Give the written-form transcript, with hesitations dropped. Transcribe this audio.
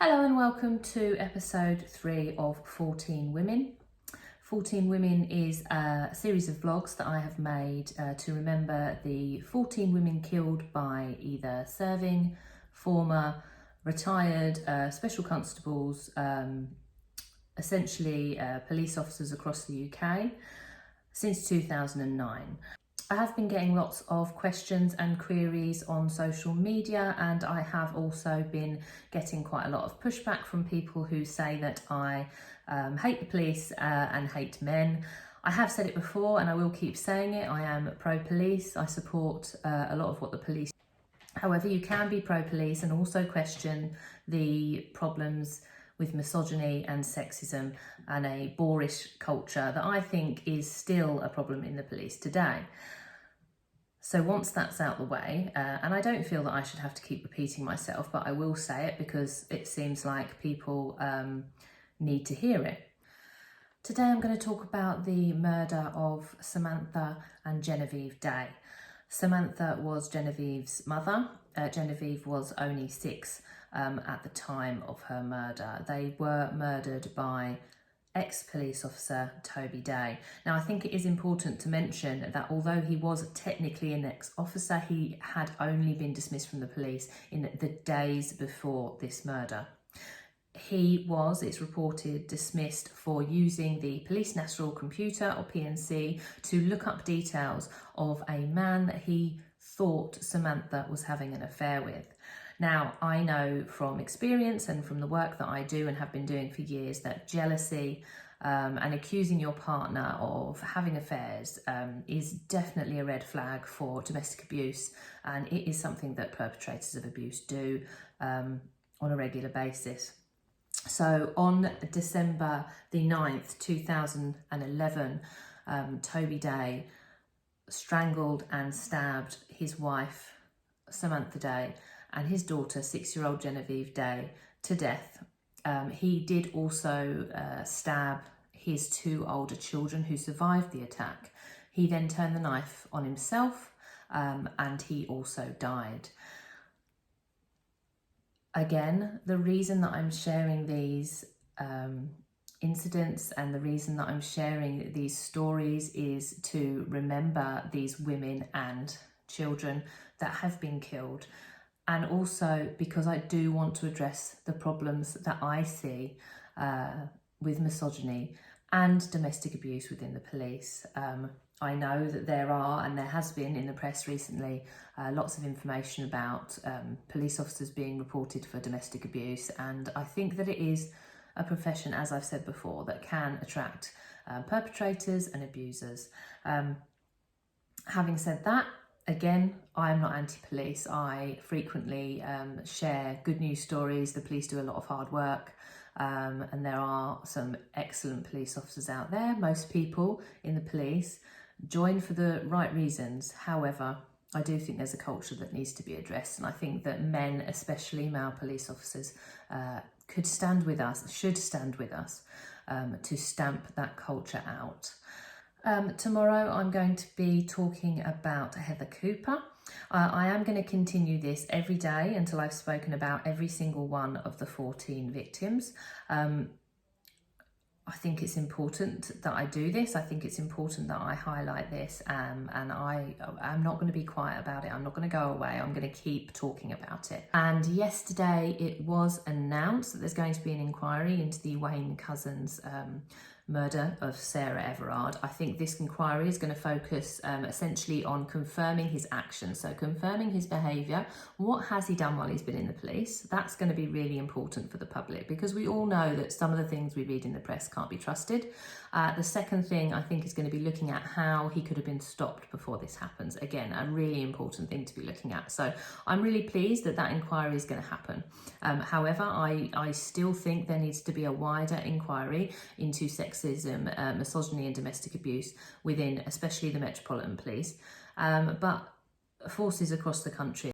Hello and welcome to episode 3 of 14 Women. 14 Women is a series of vlogs that I have made to remember the 14 women killed by either serving, former, retired, special constables, essentially police officers across the UK since 2009. I have been getting lots of questions and queries on social media, and I have also been getting quite a lot of pushback from people who say that I hate the police and hate men. I have said it before and I will keep saying it. I am pro-police. I support a lot of what the police. However, you can be pro-police and also question the problems with misogyny and sexism and a boorish culture that I think is still a problem in the police today. So once that's out the way, and I don't feel that I should have to keep repeating myself, but I will say it because it seems like people need to hear it. Today I'm going to talk about the murder of Samantha and Genevieve Day. Samantha was Genevieve's mother. Genevieve was only 6 at the time of her murder. They were murdered by ex-police officer Toby Day. Now, I think it is important to mention that although he was technically an ex-officer, he had only been dismissed from the police in the days before this murder. He was, it's reported, dismissed for using the Police National Computer, or PNC, to look up details of a man that he thought Samantha was having an affair with. Now, I know from experience and from the work that I do and have been doing for years that jealousy and accusing your partner of having affairs is definitely a red flag for domestic abuse, and it is something that perpetrators of abuse do on a regular basis. So on December the 9th, 2011, Toby Day strangled and stabbed his wife, Samantha Day, and his daughter, 6-year-old Genevieve Day, to death. He did also stab his 2 older children who survived the attack. He then turned the knife on himself and he also died. Again, the reason that I'm sharing these incidents and the reason that I'm sharing these stories is to remember these women and children that have been killed. And also because I do want to address the problems that I see with misogyny and domestic abuse within the police. I know that there are, and there has been in the press recently, lots of information about police officers being reported for domestic abuse. And I think that it is a profession, as I've said before, that can attract perpetrators and abusers. Having said that, again, I'm not anti-police. I frequently share good news stories. The police do a lot of hard work, and there are some excellent police officers out there. Most people in the police join for the right reasons. However, I do think there's a culture that needs to be addressed, and I think that men, especially male police officers, should stand with us to stamp that culture out. Tomorrow I'm going to be talking about Heather Cooper. I am going to continue this every day until I've spoken about every single one of the 14 victims. I think it's important that I do this. I think it's important that I highlight this, and I'm not going to be quiet about it. I'm not going to go away. I'm going to keep talking about it. And yesterday it was announced that there's going to be an inquiry into the Wayne Couzens murder of Sarah Everard. I think this inquiry is going to focus essentially on confirming his actions, so confirming his behaviour. What has he done while he's been in the police? That's going to be really important for the public, because we all know that some of the things we read in the press can't be trusted. The second thing I think is going to be looking at how he could have been stopped before this happens. Again, a really important thing to be looking at. So I'm really pleased that that inquiry is going to happen. However, I still think there needs to be a wider inquiry into sexism, misogyny and domestic abuse within especially the Metropolitan Police, but forces across the country